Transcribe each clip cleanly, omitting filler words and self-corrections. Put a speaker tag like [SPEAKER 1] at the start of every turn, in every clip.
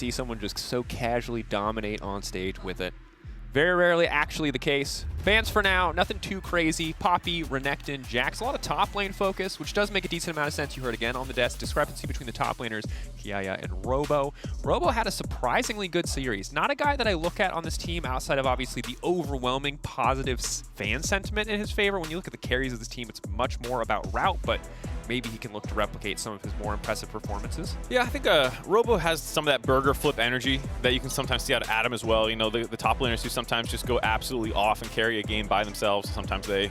[SPEAKER 1] see someone just so casually dominate on stage with it. Very rarely actually the case. Bans for now, nothing too crazy. Poppy, Renekton, Jax, a lot of top lane focus, which does make a decent amount of sense. You heard again on the desk, discrepancy between the top laners, Kiaya and Robo. Robo had a surprisingly good series. Not a guy that I look at on this team outside of obviously the overwhelming positive fan sentiment in his favor. When you look at the carries of this team, it's much more about route, but maybe he can look to replicate some of his more impressive performances.
[SPEAKER 2] Yeah, I think Robo has some of that burger flip energy that you can sometimes see out of Adam as well. You know, the top laners who sometimes just go absolutely off and carry a game by themselves. Sometimes they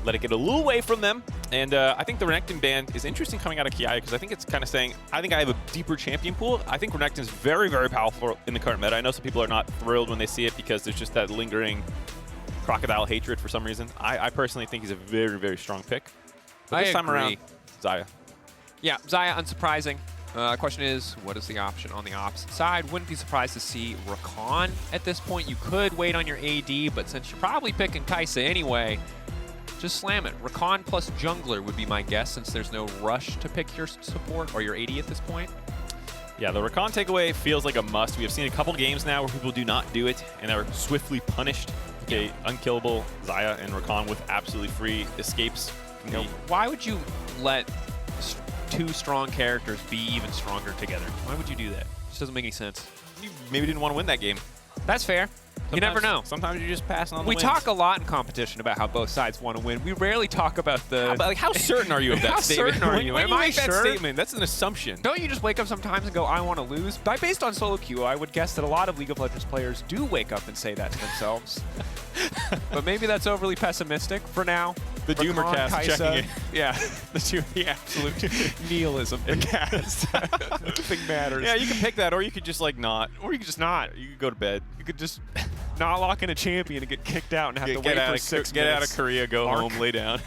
[SPEAKER 2] let it get a little away from them. And I think the Renekton ban is interesting coming out of Kiaya because I think it's kind of saying, I think I have a deeper champion pool. I think Renekton is very, very powerful in the current meta. I know some people are not thrilled when they see it because there's just that lingering crocodile hatred for some reason. I personally think he's a very, very strong pick. But this time around, Xayah.
[SPEAKER 1] Yeah, Xayah, unsurprising. Question is, what is the option on the opposite side? Wouldn't be surprised to see Rakan at this point. You could wait on your AD, but since you're probably picking Kai'Sa anyway, just slam it. Rakan plus jungler would be my guess, since there's no rush to pick your support or your AD at this point.
[SPEAKER 2] Yeah, the Rakan takeaway feels like a must. We have seen a couple games now where people do not do it and are swiftly punished. Okay, unkillable Xayah and Rakan with absolutely free escapes.
[SPEAKER 1] You know, why would you let two strong characters be even stronger together? Why would you do that? It just doesn't make any sense.
[SPEAKER 2] You maybe didn't want to win that game.
[SPEAKER 1] That's fair. You never know.
[SPEAKER 2] Sometimes you just pass on the wins.
[SPEAKER 1] We talk a lot in competition about how both sides want to win. We rarely talk about the...
[SPEAKER 2] But like, how certain are you of that
[SPEAKER 1] how
[SPEAKER 2] statement?
[SPEAKER 1] Certain are you?
[SPEAKER 2] When
[SPEAKER 1] Am
[SPEAKER 2] you
[SPEAKER 1] I
[SPEAKER 2] make that
[SPEAKER 1] sure?
[SPEAKER 2] statement, that's an assumption.
[SPEAKER 1] Don't you just wake up sometimes and go, I want to lose? Based on solo queue, I would guess that a lot of League of Legends players do wake up and say that to themselves. But maybe that's overly pessimistic for now.
[SPEAKER 2] The Doomer cast checking in.
[SPEAKER 1] Yeah, the absolute nihilism. The cast. Nothing matters.
[SPEAKER 2] Yeah, you can pick that, or you could just like not.
[SPEAKER 1] Or you could just not.
[SPEAKER 2] You could go to bed.
[SPEAKER 1] You could just not lock in a champion and get kicked out and have to wait for 6 minutes.
[SPEAKER 2] Get out of Korea, go home, lay down.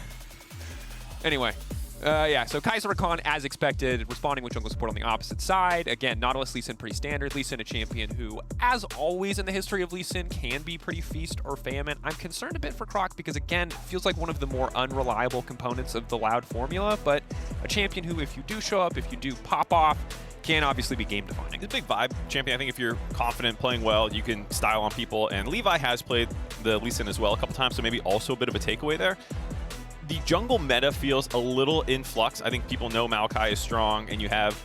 [SPEAKER 1] Anyway. Yeah, so Kai'Sa Rakan, as expected, responding with jungle support on the opposite side. Again, Nautilus Lee Sin pretty standard. Lee Sin a champion who, as always in the history of Lee Sin, can be pretty feast or famine. I'm concerned a bit for Croc because, again, feels like one of the more unreliable components of the Loud formula, but a champion who, if you do show up, if you do pop off, can obviously be game defining.
[SPEAKER 2] It's a big vibe champion. I think if you're confident playing well, you can style on people, and Levi has played the Lee Sin as well a couple times, so maybe also a bit of a takeaway there. The jungle meta feels a little in flux. I think people know Maokai is strong, and you have...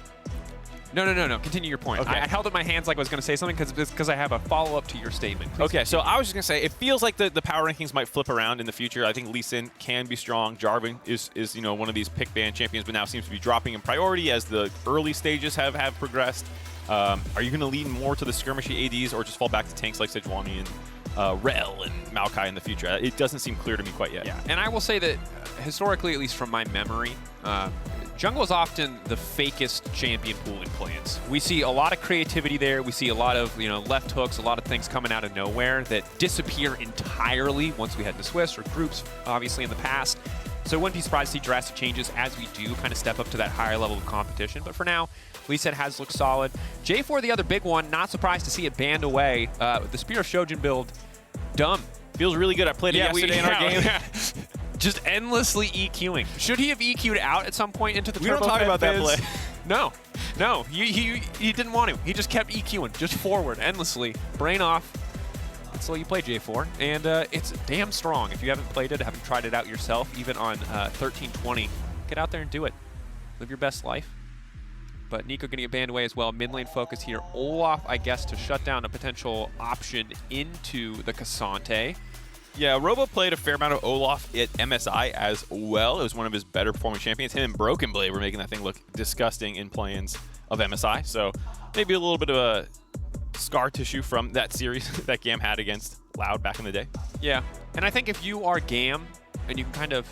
[SPEAKER 1] No. Continue your point.
[SPEAKER 2] Okay.
[SPEAKER 1] I held up my hands like I was going to say something because I have a follow-up to your statement. Please
[SPEAKER 2] okay, so I was just going to say, it feels like the power rankings might flip around in the future. I think Lee Sin can be strong. Jarvan is one of these pick ban champions, but now seems to be dropping in priority as the early stages have progressed. Are you going to lean more to the skirmishy ADs or just fall back to tanks like Sejuani and Rel and Maokai in the future? It doesn't seem clear to me quite yet.
[SPEAKER 1] Yeah, and I will say that historically, at least from my memory, jungle is often the fakest champion pool in plans. We see a lot of creativity there. We see a lot of left hooks, a lot of things coming out of nowhere that disappear entirely once we head to Swiss or groups, obviously in the past. So I wouldn't be surprised to see drastic changes as we do kind of step up to that higher level of competition. But for now, Lee Sin has looked solid. J4, the other big one, not surprised to see it banned away. The Spear of Shojin build, dumb.
[SPEAKER 2] Feels really good. I played it yesterday in our game.
[SPEAKER 1] Yeah. Just endlessly EQing. Should he have EQ'd out at some point into the turbo?
[SPEAKER 2] We don't talk about that play.
[SPEAKER 1] No, he didn't want to. He just kept EQing, just forward, endlessly. Brain off. That's all you play J4. And it's damn strong. If you haven't played it, haven't tried it out yourself, even on 1320, get out there and do it. Live your best life. But Nico going to get banned away as well. Mid lane focus here. Olaf, I guess, to shut down a potential option into the Cassante.
[SPEAKER 2] Yeah, Robo played a fair amount of Olaf at MSI as well. It was one of his better performing champions. Him and Broken Blade were making that thing look disgusting in plans of MSI. So maybe a little bit of a scar tissue from that series that GAM had against Loud back in the day.
[SPEAKER 1] Yeah, and I think if you are GAM and you can kind of,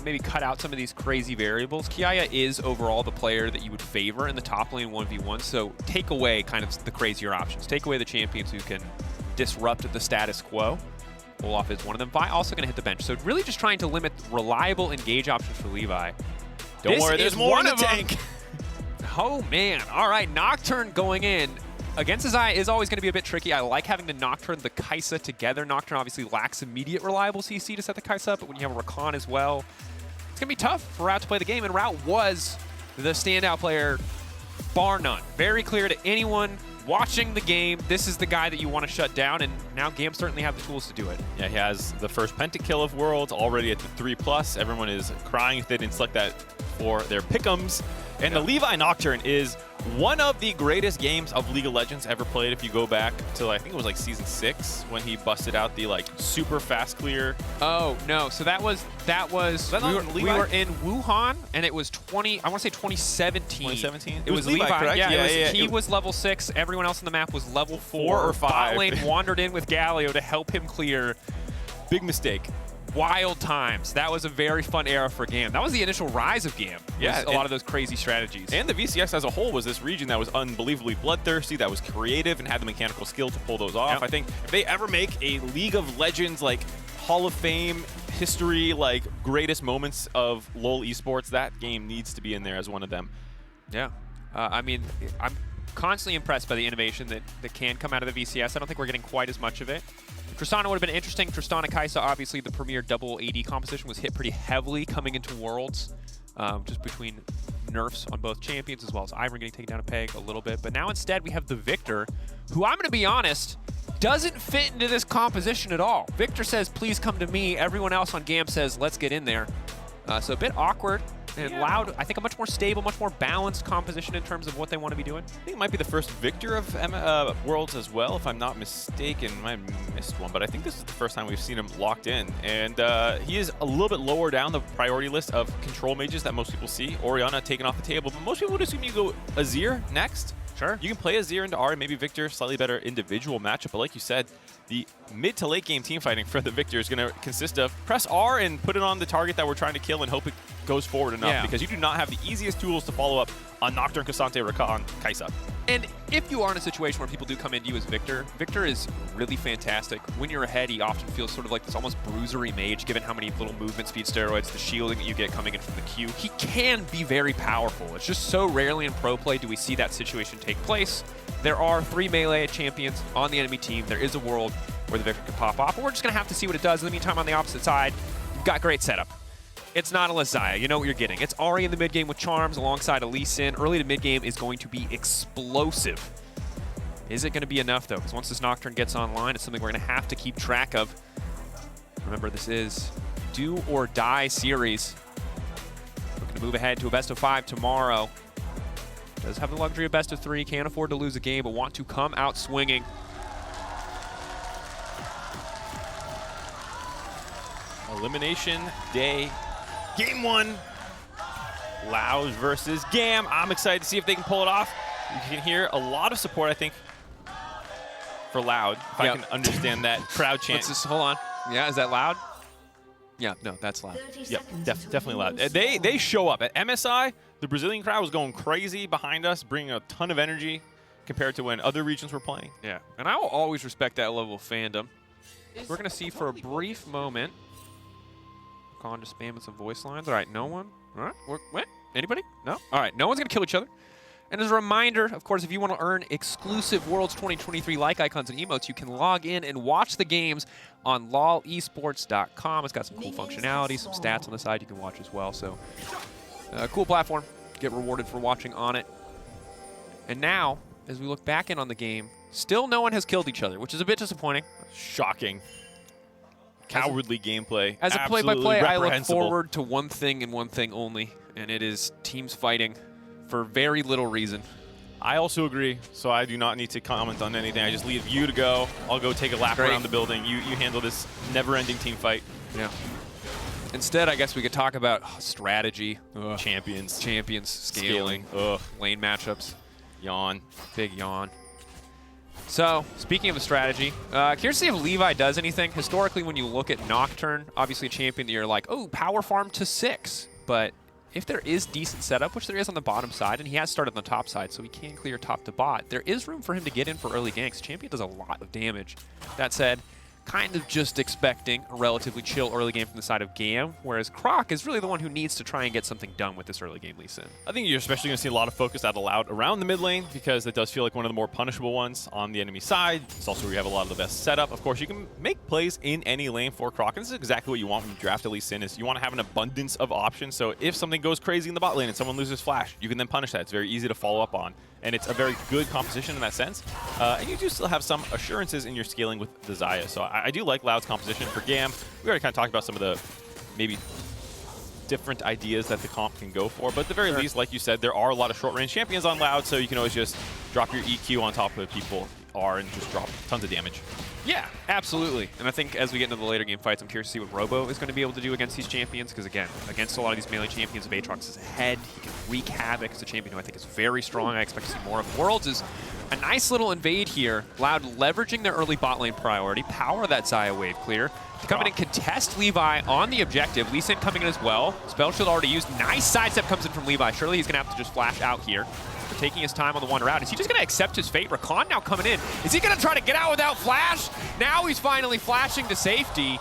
[SPEAKER 1] maybe cut out some of these crazy variables, Kiaya is overall the player that you would favor in the top lane 1v1. So take away kind of the crazier options. Take away the champions who can disrupt the status quo. Olaf is one of them. Vi also going to hit the bench. So really just trying to limit reliable engage options for Levi.
[SPEAKER 2] Don't worry, there's more in the tank.
[SPEAKER 1] Oh, man. All right, Nocturne going in. Against his eye is always going to be a bit tricky. I like having the Nocturne, the Kai'Sa together. Nocturne obviously lacks immediate reliable CC to set the Kai'Sa up, but when you have a Rakan as well, it's going to be tough for Route to play the game. And Route was the standout player, bar none. Very clear to anyone watching the game, this is the guy that you want to shut down, and now GAM certainly have the tools to do it.
[SPEAKER 2] Yeah, he has the first pentakill of Worlds already at the 3+. Everyone is crying if they didn't select that for their pick'ems. And the Levi Nocturne is one of the greatest games of League of Legends ever played. If you go back to, I think it was like Season 6 when he busted out the super fast clear.
[SPEAKER 1] Oh, no. So that was we were in Wuhan, and it was I want to say 2017.
[SPEAKER 2] 2017?
[SPEAKER 1] It was
[SPEAKER 2] Levi, correct?
[SPEAKER 1] Yeah, he was level 6. Everyone else on the map was level 4
[SPEAKER 2] or 5.
[SPEAKER 1] Bot lane wandered in with Galio to help him clear.
[SPEAKER 2] Big mistake.
[SPEAKER 1] Wild times. That was a very fun era for GAM. That was the initial rise of GAM.
[SPEAKER 2] Yeah,
[SPEAKER 1] a lot of those crazy strategies.
[SPEAKER 2] And the VCS as a whole was this region that was unbelievably bloodthirsty, that was creative, and had the mechanical skill to pull those off.
[SPEAKER 1] Yep.
[SPEAKER 2] I think if they ever make a League of Legends, Hall of Fame history, greatest moments of LoL esports, that game needs to be in there as one of them.
[SPEAKER 1] Yeah. I mean, I'm constantly impressed by the innovation that can come out of the VCS. I don't think we're getting quite as much of it. Tristana would have been interesting. Tristana Kai'Sa, obviously the premier double AD composition, was hit pretty heavily coming into Worlds, just between nerfs on both champions as well as Ivern getting taken down a peg a little bit. But now instead we have the Victor, who I'm going to be honest, doesn't fit into this composition at all. Victor says, please come to me. Everyone else on GAM says, let's get in there. So a bit awkward and loud. I think a much more stable, much more balanced composition in terms of what they want to be doing.
[SPEAKER 2] I think it might be the first Victor of Worlds as well, if I'm not mistaken. I might have missed one, but I think this is the first time we've seen him locked in. And he is a little bit lower down the priority list of control mages that most people see. Orianna taken off the table, but most people would assume you go Azir next.
[SPEAKER 1] Sure.
[SPEAKER 2] You can play Azir into Ahri, maybe Victor, slightly better individual matchup. But like you said, the mid to late game team fighting for the Victor is going to consist of press R and put it on the target that we're trying to kill and hope it goes forward enough, because you do not have the easiest tools to follow up on Nocturne, Cassante, Rakan, Kai'Sa.
[SPEAKER 1] And if you are in a situation where people do come into you as Victor, Victor is really fantastic. When you're ahead, he often feels sort of like this almost bruisery mage, given how many little movement speed steroids, the shielding that you get coming in from the Q. He can be very powerful. It's just so rarely in pro play do we see that situation take place. There are 3 melee champions on the enemy team. There is a world where the Victor can pop off, but we're just going to have to see what it does. In the meantime, on the opposite side, you've got great setup. It's not a Lazaya. You know what you're getting. It's Ahri in the mid game with Charms alongside a Lee Sin. Early to mid game is going to be explosive. Is it going to be enough, though? Because once this Nocturne gets online, it's something we're going to have to keep track of. Remember, this is do or die series. Looking to move ahead to a best of 5 tomorrow. Does have the luxury of best of 3. Can't afford to lose a game, but want to come out swinging.
[SPEAKER 2] Elimination Day, Game 1. Loud versus GAM. I'm excited to see if they can pull it off. You can hear a lot of support, I think, for Loud, if I can understand that crowd chant.
[SPEAKER 1] Let's just, hold on. Yeah, is that loud? Yeah, no, that's loud.
[SPEAKER 2] Yep, definitely loud. They show up. At MSI, the Brazilian crowd was going crazy behind us, bringing a ton of energy compared to when other regions were playing.
[SPEAKER 1] Yeah, and I will always respect that level of fandom. We're going to see for a brief moment. Con just spamming some voice lines. All right, no one. All right, what? Anybody? No? All right, no one's going to kill each other. And as a reminder, of course, if you want to earn exclusive Worlds 2023 like icons and emotes, you can log in and watch the games on lolesports.com. It's got some cool functionality, some stats on the side you can watch as well. So, cool platform. Get rewarded for watching on it. And now, as we look back in on the game, still no one has killed each other, which is a bit disappointing.
[SPEAKER 2] Shocking. Cowardly gameplay.
[SPEAKER 1] As a play-by-play, I look forward to one thing and one thing only, and it is teams fighting for very little reason.
[SPEAKER 2] I also agree, so I do not need to comment on anything. I just leave you to go. I'll go take a lap around the building. You handle this never-ending team fight.
[SPEAKER 1] Yeah. Instead, I guess we could talk about strategy.
[SPEAKER 2] Champions,
[SPEAKER 1] scaling. Lane matchups.
[SPEAKER 2] Yawn.
[SPEAKER 1] Big yawn. So, speaking of the strategy, curious to see if Levi does anything. Historically, when you look at Nocturne, obviously a champion that you're like, oh, power farm to 6. But if there is decent setup, which there is on the bottom side, and he has started on the top side, so he can clear top to bot, there is room for him to get in for early ganks. Champion does a lot of damage. That said, kind of just expecting a relatively chill early game from the side of GAM, whereas Croc is really the one who needs to try and get something done with this early game Lee Sin.
[SPEAKER 2] I think you're especially going to see a lot of focus out Loud around the mid lane, because it does feel like one of the more punishable ones on the enemy side. It's also where you have a lot of the best setup. Of course, you can make plays in any lane for Croc, and this is exactly what you want when you draft a Lee Sin, is you want to have an abundance of options, so if something goes crazy in the bot lane and someone loses flash, you can then punish that. It's very easy to follow up on. and it's a very good composition in that sense. And you do still have some assurances in your scaling with the Xayah. So I do like Loud's composition for GAM. We already kind of talked about some of the maybe different ideas that the comp can go for, but at the very least, like you said, there are a lot of short-range champions on Loud, so you can always just drop your EQ on top of what people are and just drop tons of damage.
[SPEAKER 1] Yeah, absolutely. And I think as we get into the later game fights, I'm curious to see what Robo is going to be able to do against these champions, because again, against a lot of these melee champions, if Aatrox is ahead, he can wreak havoc as a champion who I think is very strong. I expect to see more of. Worlds is a nice little invade here. Loud leveraging their early bot lane priority, power that Xayah wave clear, to come in and contest Levi on the objective. Lee Sin coming in as well. Spell Shield already used. Nice sidestep comes in from Levi. Surely he's going to have to just flash out here. For taking his time on the wander out. Is he just going to accept his fate? Rakan now coming in. Is he going to try to get out without flash? Now he's finally flashing to safety.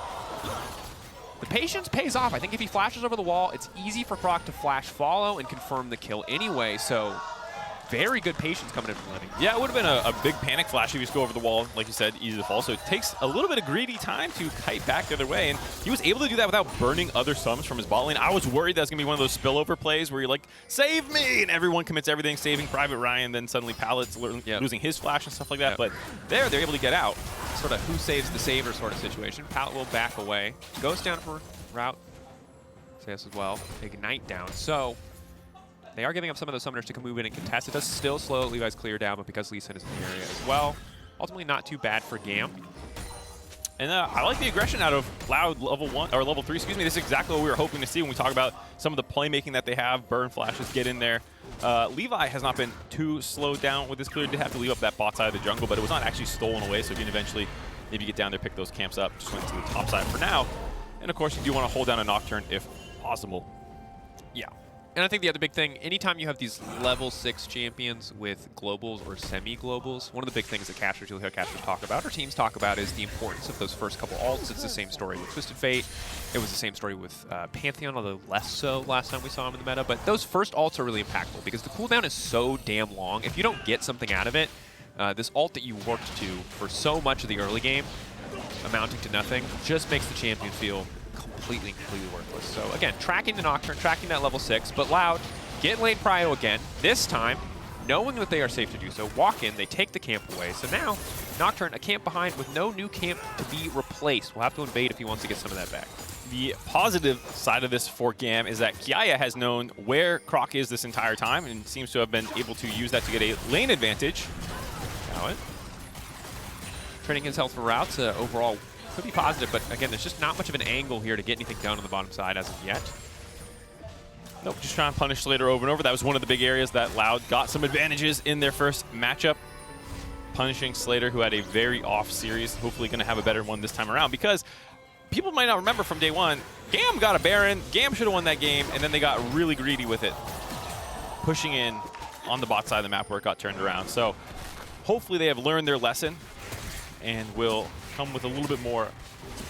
[SPEAKER 1] The patience pays off. I think if he flashes over the wall, it's easy for Croc to flash follow and confirm the kill anyway. So very good patience coming in from Lenny.
[SPEAKER 2] Yeah, it would have been a big panic flash if you just go over the wall, like you said, easy to fall. So it takes a little bit of greedy time to kite back the other way, and he was able to do that without burning other sums from his bot lane. I was worried that was going to be one of those spillover plays where you're like, save me, and everyone commits everything, saving Private Ryan, then suddenly Palad's losing his flash and stuff like that. But they're able to get out.
[SPEAKER 1] Sort of who saves the saver sort of situation. Pallet will back away. Goes down for route. Sayas as well. Ignite down. So they are giving up some of those summoners to come move in and contest. It does still slow Levi's clear down, but because Lee Sin is in the area as well, ultimately not too bad for GAM.
[SPEAKER 2] And I like the aggression out of Loud level 1 or level 3. Excuse me. This is exactly what we were hoping to see when we talk about some of the playmaking that they have. Burn flashes, get in there. Levi has not been too slowed down with this clear. Did have to leave up that bot side of the jungle, but it was not actually stolen away. So you can eventually maybe get down there, pick those camps up. Just went to the top side for now. And of course, you do want to hold down a Nocturne if possible.
[SPEAKER 1] Yeah. And I think the other big thing, anytime you have these level 6 champions with globals or semi-globals, one of the big things that casters, you'll hear casters talk about, or teams talk about, is the importance of those first couple ults. It's the same story with Twisted Fate. It was the same story with Pantheon, although less so last time we saw him in the meta. But those first ults are really impactful because the cooldown is so damn long. If you don't get something out of it, this ult that you worked to for so much of the early game, amounting to nothing, just makes the champion feel completely worthless. So again, tracking the Nocturne, tracking that level 6, but Loud get lane prio again, this time knowing that they are safe to do so. Walk in, they take the camp away. So now, Nocturne, a camp behind with no new camp to be replaced. We'll have to invade if he wants to get some of that back.
[SPEAKER 2] The positive side of this for GAM is that Kiaya has known where Croc is this entire time and seems to have been able to use that to get a lane advantage.
[SPEAKER 1] Training his health for routes overall could be positive, but again, there's just not much of an angle here to get anything done on the bottom side as of yet.
[SPEAKER 2] Nope, just trying to punish Slater over and over. That was one of the big areas that Loud got some advantages in their first matchup. Punishing Slater, who had a very off series. Hopefully going to have a better one this time around, because people might not remember from day one, GAM got a Baron. GAM should have won that game, and then they got really greedy with it, pushing in on the bot side of the map where it got turned around. So hopefully they have learned their lesson and will come with a little bit more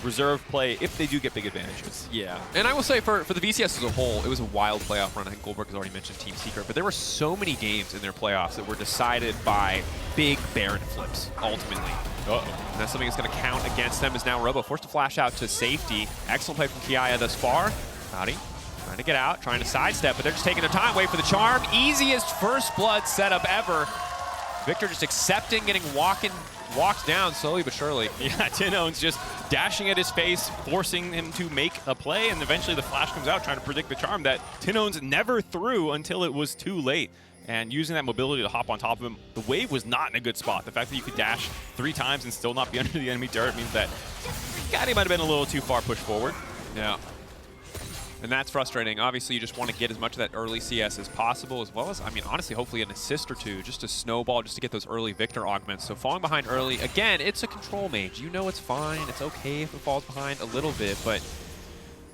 [SPEAKER 2] reserve play if they do get big advantages.
[SPEAKER 1] Yeah, and I will say for the VCS as a whole, it was a wild playoff run. I think Goldberg has already mentioned Team Secret, but there were so many games in their playoffs that were decided by big Baron flips, ultimately. And that's something that's going to count against them, is now Robo forced to flash out to safety. Excellent play from Kiaya thus far. Howdy. Trying to get out, trying to sidestep, but they're just taking their time. Wait for the charm. Easiest first blood setup ever. Victor just accepting, getting walked down slowly but surely.
[SPEAKER 2] Yeah, Tinone's just dashing at his face, forcing him to make a play, and eventually the flash comes out trying to predict the charm that Tinone's never threw until it was too late. And using that mobility to hop on top of him, the wave was not in a good spot. The fact that you could dash 3 times and still not be under the enemy turret means that Gaddy might have been a little too far pushed forward.
[SPEAKER 1] Yeah. And that's frustrating. Obviously, you just want to get as much of that early CS as possible, as well as, I mean, honestly, hopefully an assist or two, just to snowball, just to get those early Victor augments. So falling behind early, again, it's a control mage. You know it's fine. It's okay if it falls behind a little bit, but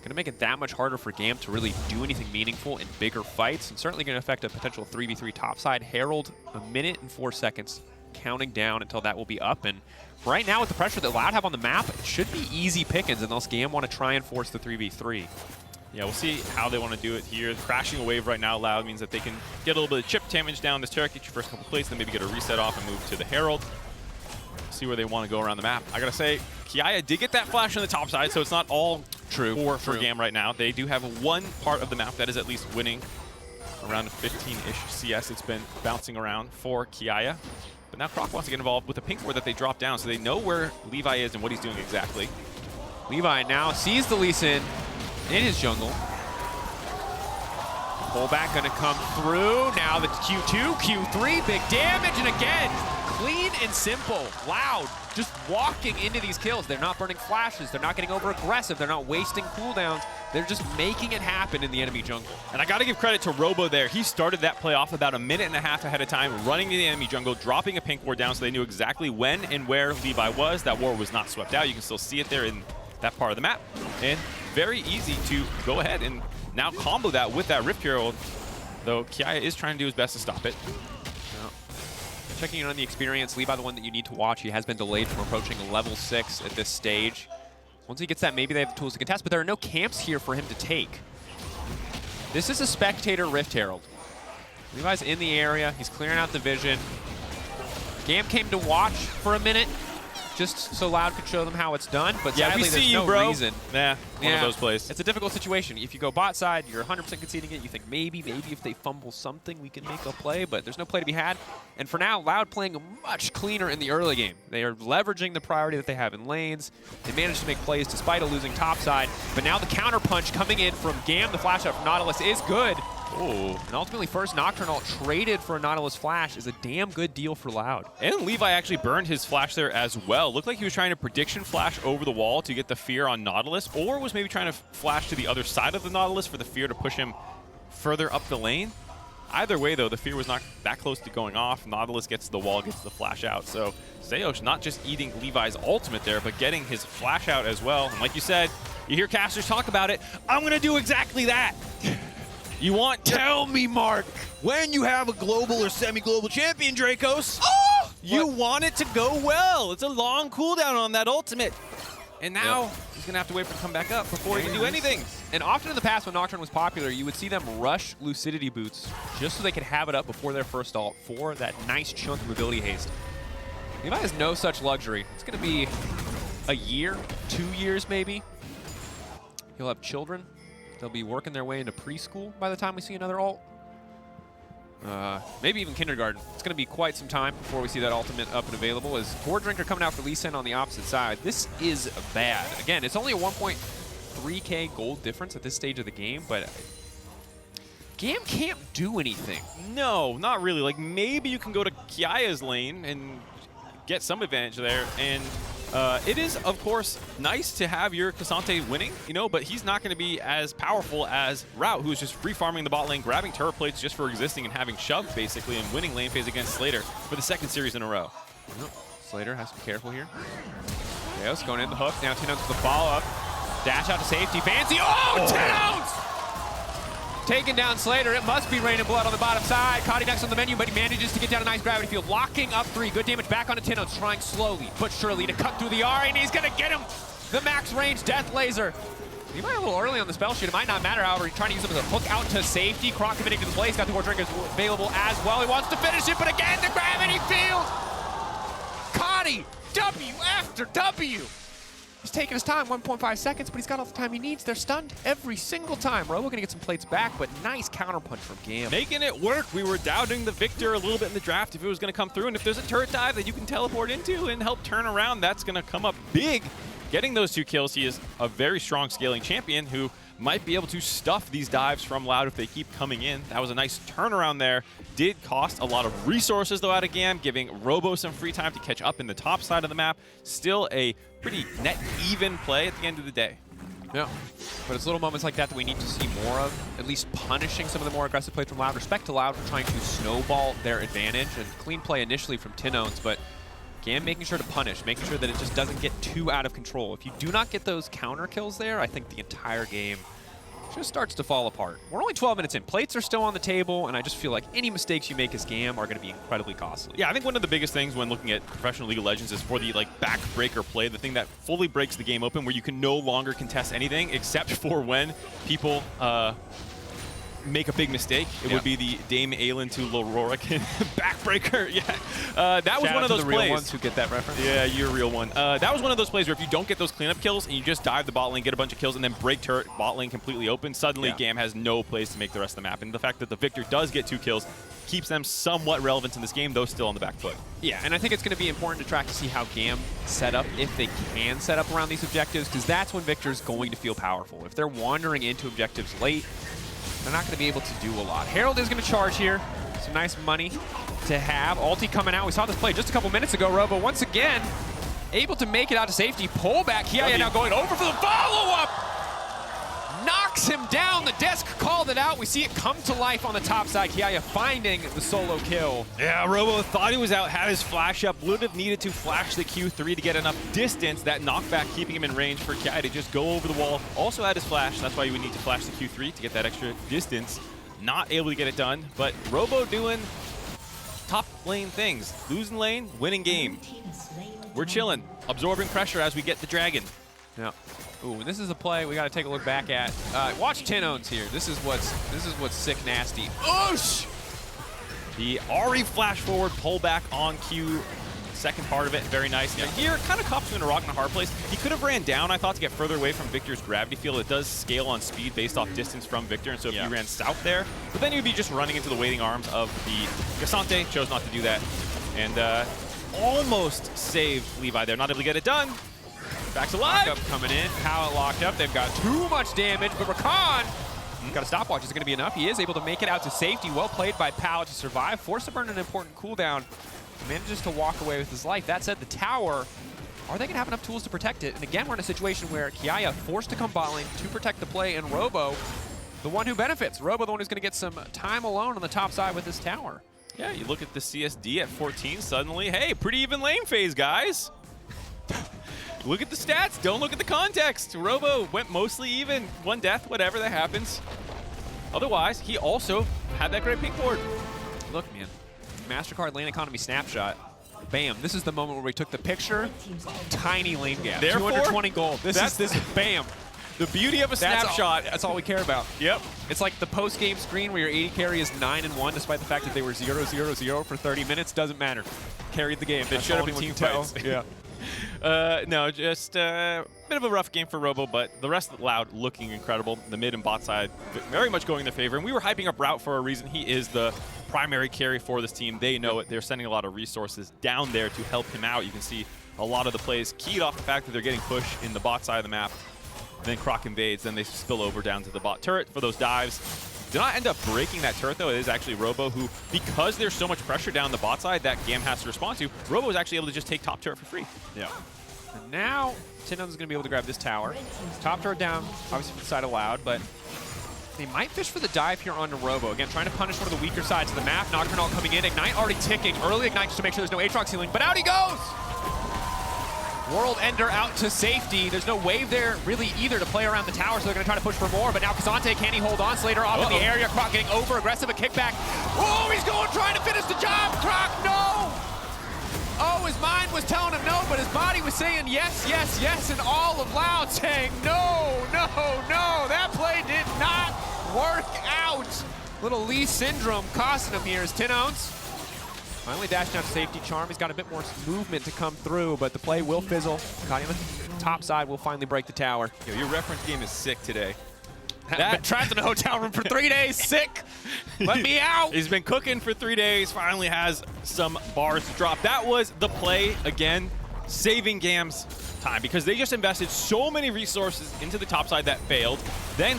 [SPEAKER 1] going to make it that much harder for GAM to really do anything meaningful in bigger fights, and certainly going to affect a potential 3v3 topside. Herald, 1 minute and 4 seconds, counting down until that will be up. And right now, with the pressure that Loud have on the map, it should be easy pickings unless GAM want to try and force the 3v3.
[SPEAKER 2] Yeah, we'll see how they want to do it here. Crashing a wave right now, Loud, means that they can get a little bit of chip damage down this turret, get your first couple plays, then maybe get a reset off and move to the Herald. See where they want to go around the map. I gotta say, Kiaya did get that flash on the top side, so it's not all true for GAM right now. They do have one part of the map that is at least winning around 15-ish CS it's been bouncing around for Kiaya. But now Croc wants to get involved with a pink ward that they drop down, so they know where Levi is and what he's doing exactly.
[SPEAKER 1] Levi now sees the Lee Sin in his jungle. Pullback gonna come through. Now the Q2, Q3, big damage, and again, clean and simple. Loud, just walking into these kills. They're not burning flashes. They're not getting over aggressive. They're not wasting cooldowns. They're just making it happen in the enemy jungle.
[SPEAKER 2] And I gotta give credit to Robo there. He started that play off about a minute and a half ahead of time, running to the enemy jungle, dropping a pink ward down so they knew exactly when and where Levi was. That ward was not swept out. You can still see it there in that part of the map. And very easy to go ahead and now combo that with that Rift Herald, though Kiaya is trying to do his best to stop it.
[SPEAKER 1] Checking in on the experience, Levi the one that you need to watch. He has been delayed from approaching level 6 at this stage. Once he gets that, maybe they have the tools to contest, but there are no camps here for him to take. This is a spectator Rift Herald. Levi's in the area. He's clearing out the vision. GAM came to watch for a minute, just so Loud could show them how it's done, but
[SPEAKER 2] yeah,
[SPEAKER 1] sadly,
[SPEAKER 2] we see
[SPEAKER 1] there's
[SPEAKER 2] you,
[SPEAKER 1] no
[SPEAKER 2] bro.
[SPEAKER 1] reason.
[SPEAKER 2] Nah, one of those plays.
[SPEAKER 1] It's a difficult situation. If you go bot side, you're 100% conceding it. You think maybe if they fumble something, we can make a play, but there's no play to be had. And for now, Loud playing much cleaner in the early game. They are leveraging the priority that they have in lanes. They managed to make plays despite a losing top side, but now the counter punch coming in from GAM, the flash out from Nautilus is good.
[SPEAKER 2] Oh.
[SPEAKER 1] And ultimately, first Nocturnal traded for a Nautilus flash is a damn good deal for Loud.
[SPEAKER 2] And Levi actually burned his flash there as well. Looked like he was trying to prediction flash over the wall to get the fear on Nautilus, or was maybe trying to flash to the other side of the Nautilus for the fear to push him further up the lane. Either way, though, the fear was not that close to going off. Nautilus gets the wall, gets the flash out. So Zeosh not just eating Levi's ultimate there, but getting his flash out as well. And like you said, you hear casters talk about it. I'm going to do exactly that. You want?
[SPEAKER 3] Tell me, Mark, when you have a global or semi-global champion, Dracos,
[SPEAKER 2] You want it to go well. It's a long cooldown on that ultimate. And now he's going to have to wait for it to come back up before he can do anything.
[SPEAKER 1] And often in the past when Nocturne was popular, you would see them rush Lucidity boots just so they could have it up before their first ult for that nice chunk of ability haste. Levi has no such luxury. It's going to be a year, 2 years maybe. He'll have children. They'll be working their way into preschool by the time we see another ult. Maybe even kindergarten. It's going to be quite some time before we see that ultimate up and available. As Board Drinker coming out for Lee Sin on the opposite side. This is bad. Again, it's only a 1.3k gold difference at this stage of the game, but GAM can't do anything.
[SPEAKER 2] No, not really. Like, maybe you can go to Kiaya's lane and get some advantage there. And it is, of course, nice to have your Cassante winning, you know, but he's not going to be as powerful as Route, who's just free farming the bot lane, grabbing turret plates just for existing and having shoved, basically, and winning lane phase against Slater for the second series in a row.
[SPEAKER 1] Slater has to be careful here. Chaos going in the hook. Now 10 ounces with the follow-up. Dash out to safety. Fancy. Oh, 10 ounce! Taking down Slater. It must be Rain and Blood on the bottom side. Caudy next on the menu, but he manages to get down a nice gravity field. Locking up 3. Good damage back onto 10 ounce. Trying slowly but surely to cut through the R, and he's going to get him. The max range death laser. He might be a little early on the spell sheet. It might not matter, however. He's trying to use him as a hook out to safety. Croc committing to the play. He's got the War Drinkers available as well. He wants to finish it, but again, the gravity field. Caudy, W after W. He's taking his time, 1.5 seconds, but he's got all the time he needs. They're stunned every single time. Robo gonna get some plates back, but nice counterpunch from GAM.
[SPEAKER 2] Making it work. We were doubting the Victor a little bit in the draft if it was going to come through, and if there's a turret dive that you can teleport into and help turn around, that's going to come up big. Getting those 2 kills, he is a very strong scaling champion who might be able to stuff these dives from Loud if they keep coming in. That was a nice turnaround there. Did cost a lot of resources, though, out of GAM, giving Robo some free time to catch up in the top side of the map. Still a pretty net even play at the end of the day.
[SPEAKER 1] Yeah, but it's little moments like that that we need to see more of, at least punishing some of the more aggressive plays from Loud. Respect to Loud for trying to snowball their advantage, and clean play initially from Tinones, but GAM making sure to punish, making sure that it just doesn't get too out of control. If you do not get those counter kills there, I think the entire game just starts to fall apart. We're only 12 minutes in. Plates are still on the table, and I just feel like any mistakes you make as GAM are going to be incredibly costly.
[SPEAKER 2] Yeah, I think one of the biggest things when looking at professional League of Legends is for the backbreaker play, the thing that fully breaks the game open, where you can no longer contest anything except for when people make a big mistake, it would be the Dame Aelin to Lororic backbreaker. Yeah, that was one of those
[SPEAKER 1] the
[SPEAKER 2] plays.
[SPEAKER 1] real ones who get that reference.
[SPEAKER 2] Yeah, you're a real one. That was one of those plays where if you don't get those cleanup kills and you just dive the bot lane, get a bunch of kills, and then break turret bot lane completely open, suddenly GAM has no place to make the rest of the map. And the fact that the Victor does get 2 kills keeps them somewhat relevant in this game, though still on the back foot.
[SPEAKER 1] Yeah, and I think it's going to be important to track to see how GAM set up, if they can set up around these objectives, because that's when Victor's going to feel powerful. If they're wandering into objectives late, they're not going to be able to do a lot. Herald is going to charge here. Some nice money to have. Ulti coming out. We saw this play just a couple minutes ago. Robo once again able to make it out to safety. Pull back. Kiaya now going over for the follow-up. Knocks him down. The desk called it out. We see it come to life on the top side. Kiaya finding the solo kill.
[SPEAKER 2] Yeah, Robo thought he was out, had his flash up, would have needed to flash the Q3 to get enough distance. That knockback keeping him in range for Kiaya to just go over the wall. Also had his flash. That's why you would need to flash the Q3 to get that extra distance. Not able to get it done, but Robo doing top lane things. Losing lane, winning game. We're chilling, absorbing pressure as we get the dragon.
[SPEAKER 1] Yeah. Ooh, and this is a play we got to take a look back at. Watch Tinones here. This is what's sick nasty. Oosh!
[SPEAKER 2] The Ahri flash forward pull back on Q. Second part of it, very nice. Yeah. Here, kind of caught him in a rock and a hard place. He could have ran down, I thought, to get further away from Victor's gravity field. It does scale on speed based off distance from Victor, and so if you ran south there, but then you'd be just running into the waiting arms of the Gasante. Chose not to do that, and almost saved Levi there. Not able to get it done. Back's alive.
[SPEAKER 1] Up coming in. Pallet locked up. They've got too much damage, but Rakan got a stopwatch. Is it going to be enough? He is able to make it out to safety. Well played by Pallet to survive. Forced to burn an important cooldown. Manages to walk away with his life. That said, the tower, are they going to have enough tools to protect it? And again, we're in a situation where Kiaya forced to come bot lane to protect the play, and Robo, the one who benefits. Robo, the one who's going to get some time alone on the top side with this tower.
[SPEAKER 2] Yeah, you look at the CSD at 14 suddenly. Hey, pretty even lane phase, guys. Look at the stats. Don't look at the context. Robo went mostly even. 1 death, whatever, that happens. Otherwise, he also had that great pink board.
[SPEAKER 1] Look, man. MasterCard lane economy snapshot. Bam. This is the moment where we took the picture. Tiny lane gap.
[SPEAKER 2] Therefore,
[SPEAKER 1] 220 gold. This is bam.
[SPEAKER 2] The beauty of a snapshot.
[SPEAKER 1] That's all we care about.
[SPEAKER 2] Yep.
[SPEAKER 1] It's like the post-game screen where your AD carry is 9-1, despite the fact that they were 0-0-0 for 30 minutes. Doesn't matter. Carried the game.
[SPEAKER 2] It should have been team fights.
[SPEAKER 1] Yeah.
[SPEAKER 2] No, just a bit of a rough game for Robo, but the rest of the Loud looking incredible. The mid and bot side very much going in their favor. And we were hyping up Route for a reason. He is the primary carry for this team. They know it. They're sending a lot of resources down there to help him out. You can see a lot of the plays keyed off the fact that they're getting pushed in the bot side of the map. Then Croc invades, then they spill over down to the bot turret for those dives. Did not end up breaking that turret, though. It is actually Robo who, because there's so much pressure down the bot side that GAM has to respond to, Robo is actually able to just take top turret for free.
[SPEAKER 1] Yeah. And now, Tinones is going to be able to grab this tower. Top turret down, obviously for the side of Loud, but they might fish for the dive here onto Robo. Again, trying to punish one of the weaker sides of the map. Nocturnal coming in, Ignite already ticking. Early Ignite just to make sure there's no Aatrox healing, but out he goes! World Ender out to safety. There's no wave there really either to play around the tower, so they're going to try to push for more. But now Kazante, can he hold on? Slater off in the area. Croc getting over aggressive, a kickback. Oh, he's going, trying to finish the job. Croc, no! Oh, his mind was telling him no, but his body was saying yes, yes, yes, and all of Loud saying no, no, no. That play did not work out. Little Lee syndrome costing him here as Tinones finally dashed out to safety. Charm, he's got a bit more movement to come through, but the play will fizzle. Kani on the top side will finally break the tower.
[SPEAKER 2] Yo, your reference game is sick today.
[SPEAKER 1] Been trapped in a hotel room for 3 days, sick. Let me out.
[SPEAKER 2] He's been cooking for 3 days, finally has some bars to drop. That was the play, again, saving GAM's time, because they just invested so many resources into the top side that failed. Then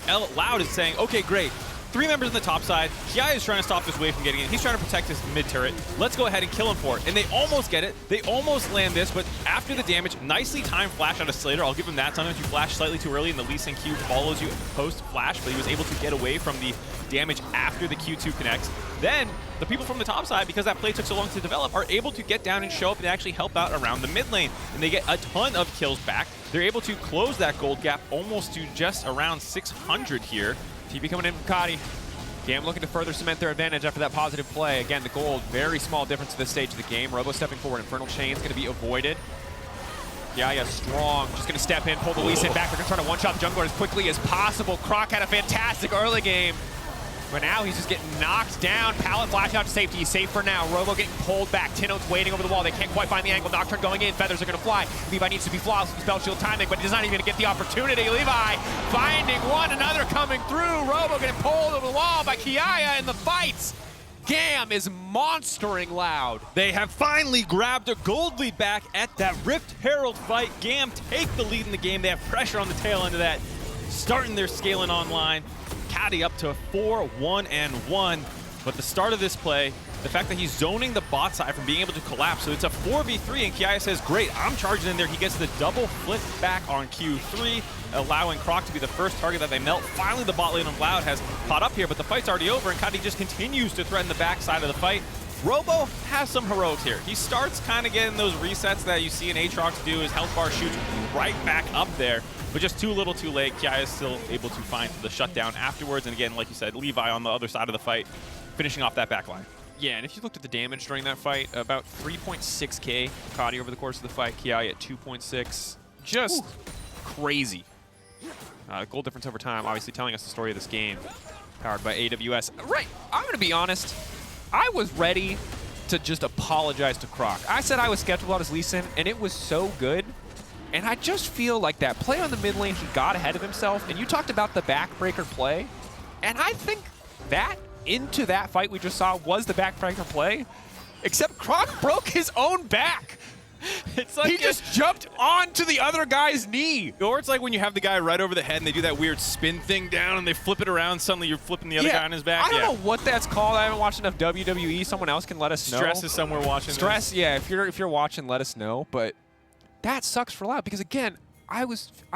[SPEAKER 2] Loud is saying, okay, great. 3 members on the top side. Kiaya is trying to stop this wave from getting in. He's trying to protect his mid turret. Let's go ahead and kill him for it. And they almost get it. They almost land this, but after the damage, nicely timed flash out of Slater. I'll give him that. Sometimes you flash slightly too early and the Lee Sin Q follows you post flash, but he was able to get away from the damage after the Q2 connects. Then the people from the top side, because that play took so long to develop, are able to get down and show up and actually help out around the mid lane. And they get a ton of kills back. They're able to close that gold gap almost to just around 600 here.
[SPEAKER 1] TB coming in from Kadi. GAM looking to further cement their advantage after that positive play. Again, the gold, very small difference at this stage of the game. Robo stepping forward. Infernal Chain's going to be avoided. Yeah, strong. Just going to step in, pull the Lee Sin back. They're going to try to one-shot the jungler as quickly as possible. Croc had a fantastic early game. But now he's just getting knocked down. Pallet flash out to safety. He's safe for now. Robo getting pulled back. Tino's waiting over the wall. They can't quite find the angle. Nocturne going in. Feathers are going to fly. Levi needs to be flawless with spell shield timing, but he's not even going to get the opportunity. Levi finding one another coming through. Robo getting pulled over the wall by Kiaya in the fights. GAM is monstering Loud.
[SPEAKER 2] They have finally grabbed a gold lead back at that Rift Herald fight. GAM take the lead in the game. They have pressure on the tail end of that, starting their scaling online. Caddy up to 4-1-1. But the start of this play, the fact that he's zoning the bot side from being able to collapse. So it's a 4v3, and Kiaya says, great, I'm charging in there. He gets the double flip back on Q3, allowing Croc to be the first target that they melt. Finally, the bot lane of Loud has caught up here, but the fight's already over, and Caddy just continues to threaten the backside of the fight. Robo has some heroics here. He starts kind of getting those resets that you see an Aatrox do. His health bar shoots right back up there, but just too little too late. Kiaya is still able to find the shutdown afterwards, and again, like you said, Levi on the other side of the fight, finishing off that back line.
[SPEAKER 1] Yeah, and if you looked at the damage during that fight, about 3.6k Cody over the course of the fight, Kiaya at 2.6. Just crazy. Goal difference over time, obviously telling us the story of this game. Powered by AWS. Right, I'm going to be honest. I was ready to just apologize to Croc. I said I was skeptical about his Lee Sin, and it was so good. And I just feel like that play on the mid lane, he got ahead of himself. And you talked about the backbreaker play. And I think that into that fight we just saw was the backbreaker play. Except Croc broke his own back. It's like he just jumped onto the other guy's knee.
[SPEAKER 2] Or it's like when you have the guy right over the head and they do that weird spin thing down and they flip it around, suddenly you're flipping the other guy on his back.
[SPEAKER 1] I don't know what that's called. I haven't watched enough WWE. Someone else can let us know.
[SPEAKER 2] Stress is somewhere watching
[SPEAKER 1] Stress,
[SPEAKER 2] this.
[SPEAKER 1] yeah, if you're watching, let us know. But that sucks for Loud because again, I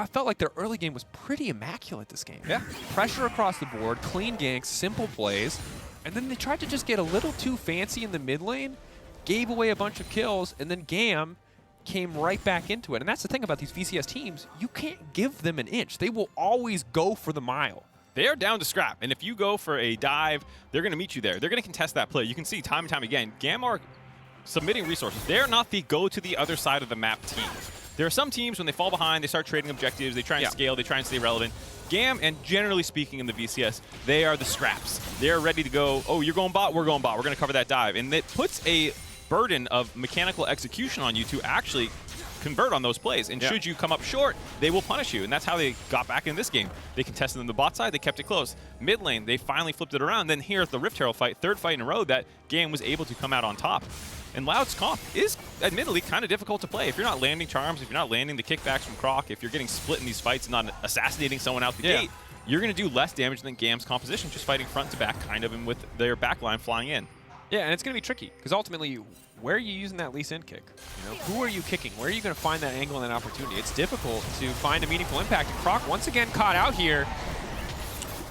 [SPEAKER 1] felt like their early game was pretty immaculate this game.
[SPEAKER 2] Yeah.
[SPEAKER 1] Pressure across the board, clean ganks, simple plays. And then they tried to just get a little too fancy in the mid lane, gave away a bunch of kills, and then GAM came right back into it. And that's the thing about these VCS teams. You can't give them an inch. They will always go for the mile.
[SPEAKER 2] They are down to scrap. And if you go for a dive, they're going to meet you there. They're going to contest that play. You can see time and time again, GAM are submitting resources. They're not the go to the other side of the map team. There are some teams, when they fall behind, they start trading objectives, they try and scale, they try and stay relevant. GAM, and generally speaking in the VCS, they are the scraps. They're ready to go, oh, you're going bot, we're going bot. We're going to cover that dive. And it puts a burden of mechanical execution on you to actually convert on those plays. And should you come up short, they will punish you. And that's how they got back in this game. They contested on the bot side, they kept it close. Mid lane, they finally flipped it around. Then here at the Rift Herald fight, third fight in a row, that GAM was able to come out on top. And Loud's comp is admittedly kind of difficult to play. If you're not landing charms, if you're not landing the kickbacks from Croc, if you're getting split in these fights and not assassinating someone out the gate, you're going to do less damage than GAM's composition, just fighting front to back kind of, and with their backline flying in.
[SPEAKER 1] Yeah, and it's going to be tricky, because ultimately, where are you using that Lee Sin kick? You know, who are you kicking? Where are you going to find that angle and that opportunity? It's difficult to find a meaningful impact. And Croc, once again, caught out here.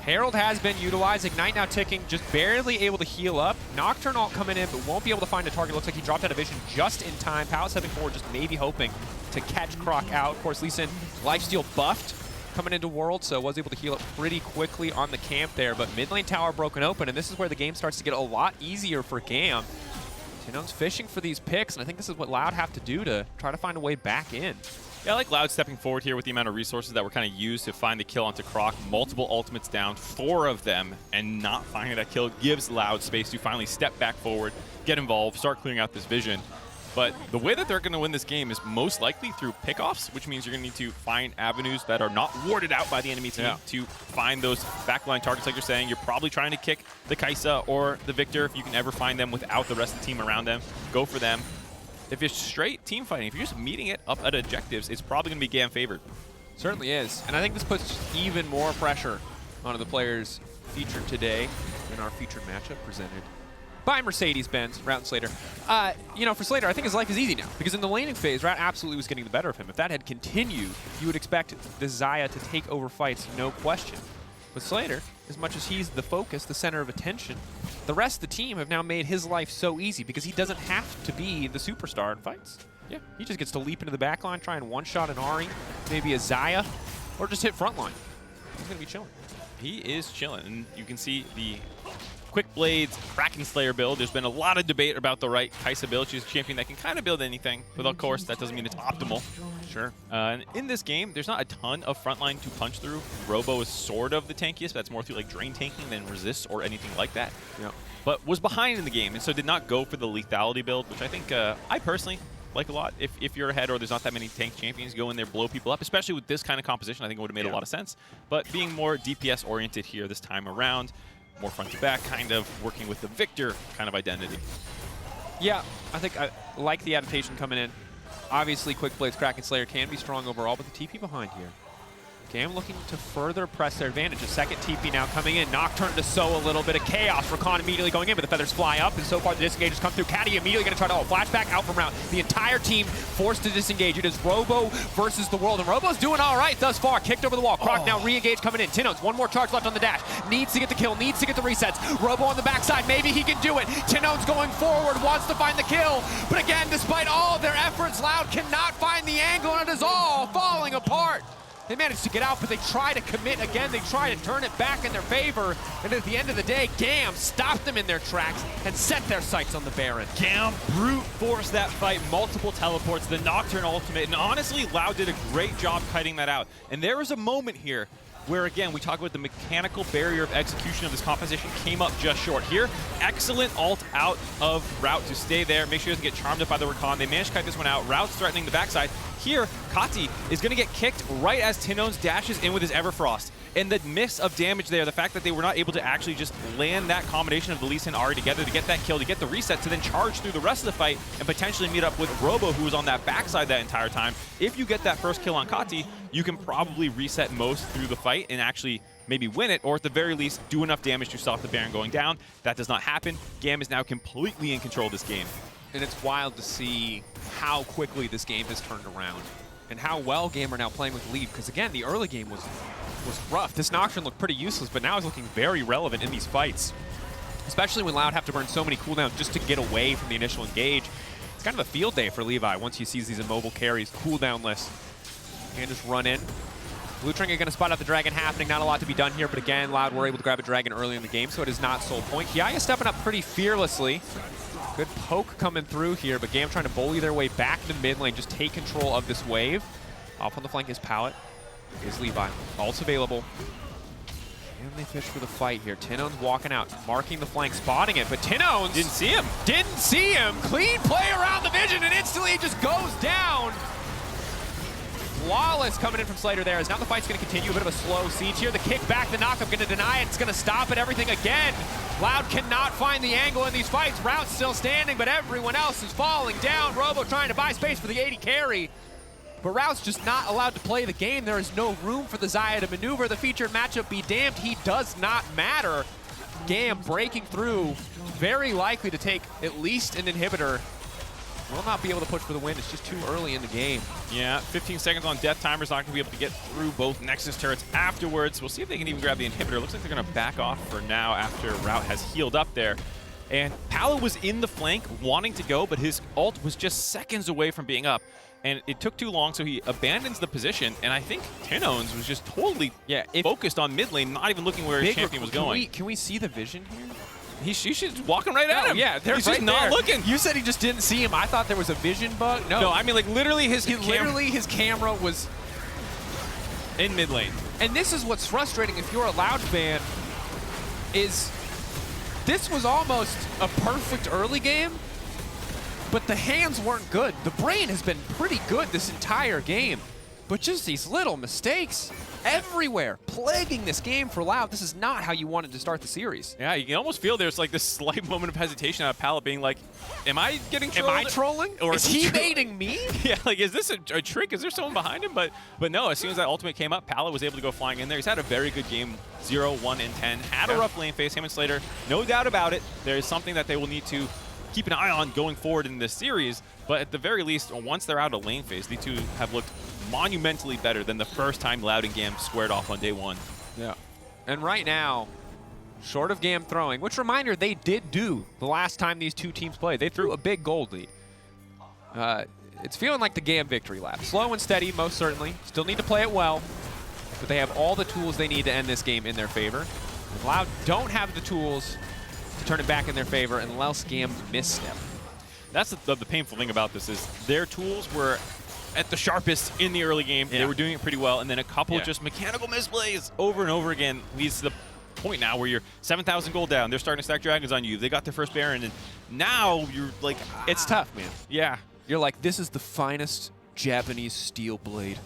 [SPEAKER 1] Herald has been utilized. Ignite now ticking, just barely able to heal up. Nocturne ult coming in, but won't be able to find a target. Looks like he dropped out of vision just in time. Pal stepping forward, just maybe hoping to catch Croc out. Of course, Lee Sin lifesteal buffed coming into World, so was able to heal up pretty quickly on the camp there. But mid lane tower broken open, and this is where the game starts to get a lot easier for GAM. Tino's fishing for these picks, and I think this is what Loud have to do to try to find a way back in.
[SPEAKER 2] Yeah, I like Loud stepping forward here with the amount of resources that were kind of used to find the kill onto Croc. Multiple ultimates down, 4 of them, and not finding that kill gives Loud space to finally step back forward, get involved, start clearing out this vision. But the way that they're going to win this game is most likely through pickoffs, which means you're going to need to find avenues that are not warded out by the enemy team to find those backline targets like you're saying. You're probably trying to kick the Kaisa or the Victor if you can ever find them without the rest of the team around them. Go for them. If it's straight team fighting, if you're just meeting it up at objectives, it's probably going to be GAM favored.
[SPEAKER 1] Certainly is. And I think this puts even more pressure onto the players featured today in our featured matchup presented by Mercedes-Benz, Route and Slater. You know, for Slater, I think his life is easy now, because in the laning phase, Route absolutely was getting the better of him. If that had continued, you would expect the Xayah to take over fights, no question. With Slater, as much as he's the focus, the center of attention, the rest of the team have now made his life so easy because he doesn't have to be the superstar in fights. Yeah, he just gets to leap into the backline, try and one-shot an Ahri, maybe a Xayah, or just hit frontline. He's going to be chilling.
[SPEAKER 2] He is chilling, and you can see the Quick Blades, Kraken Slayer build. There's been a lot of debate about the right Kai'Sa build. She's a champion that can kind of build anything, but of course, that doesn't mean it's optimal.
[SPEAKER 1] Sure.
[SPEAKER 2] And in this game, there's not a ton of frontline to punch through. Robo is sort of the tankiest, but that's more through like drain tanking than resist or anything like that.
[SPEAKER 1] Yeah.
[SPEAKER 2] But was behind in the game, and so did not go for the lethality build, which I think I personally like a lot. If you're ahead or there's not that many tank champions, go in there, blow people up, especially with this kind of composition. I think it would have made a lot of sense. But being more DPS oriented here this time around, more front to back, kind of working with the Victor kind of identity.
[SPEAKER 1] Yeah, I think I like the adaptation coming in. Obviously, Quick Blades, Kraken Slayer can be strong overall, but the TP behind here. GAM looking to further press their advantage. A second TP now coming in. Nocturne to sow a little bit of chaos. Rakan immediately going in, but the feathers fly up, and so far the disengage has come through. Caddy immediately going to try to flashback out from round. The entire team forced to disengage. It is Robo versus the world, and Robo's doing all right thus far. Kicked over the wall. Croc now re-engage coming in. Tinones, one more charge left on the dash. Needs to get the kill, needs to get the resets. Robo on the backside, maybe he can do it. Tinones going forward, wants to find the kill, but again, despite all of their efforts, Loud cannot find the angle, and it is all falling apart. They managed to get out, but they try to commit again. They try to turn it back in their favor. And at the end of the day, GAM stopped them in their tracks and set their sights on the Baron.
[SPEAKER 2] GAM brute forced that fight, multiple teleports, the Nocturne ultimate, and honestly, Loud did a great job kiting that out. And there was a moment here where, again, we talk about the mechanical barrier of execution of this composition came up just short. Here, excellent ult out of Route to stay there, make sure he doesn't get charmed up by the Rakan. They managed to kite this one out. Route's threatening the backside. Here, Kati is going to get kicked right as Tinones dashes in with his Everfrost. And the miss of damage there, the fact that they were not able to actually just land that combination of the Lee Sin Ahri together to get that kill, to get the reset, to then charge through the rest of the fight and potentially meet up with Robo, who was on that backside that entire time. If you get that first kill on Kati, you can probably reset most through the fight and actually maybe win it, or at the very least, do enough damage to stop the Baron going down. That does not happen. GAM is now completely in control of this game.
[SPEAKER 1] And it's wild to see how quickly this game has turned around and how well GAM are now playing with lead, because again, the early game was rough. This Nocturne looked pretty useless, but now is looking very relevant in these fights, especially when Loud have to burn so many cooldowns just to get away from the initial engage. It's kind of a field day for Levi once he sees these immobile carries, cooldownless. And just run in. Blue Trinket going to spot out the dragon happening. Not a lot to be done here, but again, Loud were able to grab a dragon early in the game, so it is not sole point. Kiaya stepping up pretty fearlessly. Good poke coming through here, but GAM trying to bully their way back to mid lane, just take control of this wave. Off on the flank is Pallet. Is Levi. Ult's available. And they fish for the fight here. Tinones walking out, marking the flank, spotting it, but Tinones
[SPEAKER 2] Didn't see him.
[SPEAKER 1] Didn't see him. Clean play around the vision, and instantly it just goes down. Flawless coming in from Slater there, as now the fight's going to continue. A bit of a slow siege here. The kick back, the knockup going to deny it. It's going to stop it, everything again. Loud cannot find the angle in these fights. Route's still standing, but everyone else is falling down. Robo trying to buy space for the 80 carry. But Route's just not allowed to play the game. There is no room for the Xayah to maneuver. The featured matchup be damned, he does not matter. GAM breaking through, very likely to take at least an inhibitor. Will not be able to push for the win. It's just too early in the game.
[SPEAKER 2] Yeah, 15 seconds on death timer's not going to be able to get through both Nexus turrets afterwards. We'll see if they can even grab the inhibitor. Looks like they're going to back off for now after Route has healed up there. And Palo was in the flank wanting to go, but his ult was just seconds away from being up. And it took too long, so he abandons the position. And I think Tinones was just totally focused on mid lane, not even looking where his champion was going.
[SPEAKER 1] Can we see the vision here?
[SPEAKER 2] He's just walking right at him.
[SPEAKER 1] Yeah,
[SPEAKER 2] he's
[SPEAKER 1] right
[SPEAKER 2] just not looking.
[SPEAKER 1] You said he just didn't see him. I thought there was a vision bug. No,
[SPEAKER 2] I mean like literally his
[SPEAKER 1] camera was
[SPEAKER 2] in mid lane.
[SPEAKER 1] And this is what's frustrating if you're a Loud fan, is this was almost a perfect early game, but the hands weren't good. The brain has been pretty good this entire game, but just these little mistakes everywhere, plaguing this game for Loud. This is not how you wanted to start the series.
[SPEAKER 2] Yeah, you can almost feel there's like this slight moment of hesitation out of Pallet being like, am I getting trolled?
[SPEAKER 1] Am I trolling? Or is he baiting me?
[SPEAKER 2] Yeah, like, is this a trick? Is there someone behind him? But no, as soon as that ultimate came up, Pallet was able to go flying in there. He's had a very good game, 0, 1, and 10. Had a rough lane phase, him and Slater. No doubt about it. There is something that they will need to keep an eye on going forward in this series. But at the very least, once they're out of lane phase, the two have looked monumentally better than the first time Loud and GAM squared off on day one.
[SPEAKER 1] Yeah. And right now, short of GAM throwing, which reminder, they did do the last time these two teams played. They threw a big gold lead. It's feeling like the GAM victory lap. Slow and steady, most certainly. Still need to play it well, but they have all the tools they need to end this game in their favor. And Loud don't have the tools to turn it back in their favor unless GAM misstep.
[SPEAKER 2] That's the painful thing about this is their tools were at the sharpest in the early game.
[SPEAKER 1] Yeah.
[SPEAKER 2] They were doing it pretty well, and then a couple just mechanical misplays over and over again leads to the point now where you're 7,000 gold down. They're starting to stack dragons on you. They got their first Baron, and now you're like,
[SPEAKER 1] It's tough, man.
[SPEAKER 2] Yeah.
[SPEAKER 1] You're like, this is the finest Japanese steel blade.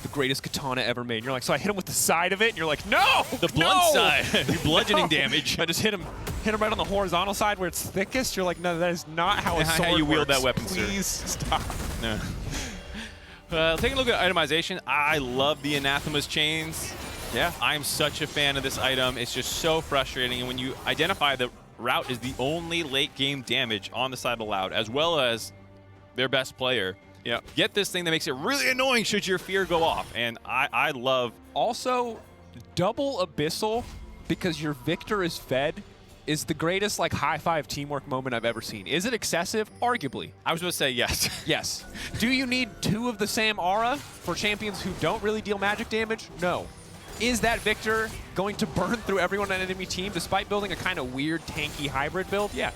[SPEAKER 1] The greatest katana ever made. And you're like, so I hit him with the side of it, and you're like, no!
[SPEAKER 2] The blunt
[SPEAKER 1] no!
[SPEAKER 2] side. You're bludgeoning damage.
[SPEAKER 1] I just hit him right on the horizontal side where it's thickest. You're like, no, that is not how a
[SPEAKER 2] How
[SPEAKER 1] sword
[SPEAKER 2] you wield
[SPEAKER 1] works.
[SPEAKER 2] that weapon, sir.
[SPEAKER 1] Please stop.
[SPEAKER 2] No. Taking a look at itemization, I love the Anathema's chains.
[SPEAKER 1] Yeah.
[SPEAKER 2] I'm such a fan of this item. It's just so frustrating. And when you identify that Route is the only late game damage on the side of Loud, as well as their best player, get this thing that makes it really annoying should your fear go off. And I love...
[SPEAKER 1] Also, double Abyssal, because your Victor is fed, is the greatest like high-five teamwork moment I've ever seen. Is it excessive? Arguably.
[SPEAKER 2] I was going to say yes.
[SPEAKER 1] Yes. Do you need two of the same aura for champions who don't really deal magic damage? No. Is that Victor going to burn through everyone on an enemy team despite building a kind of weird tanky hybrid build? Yeah.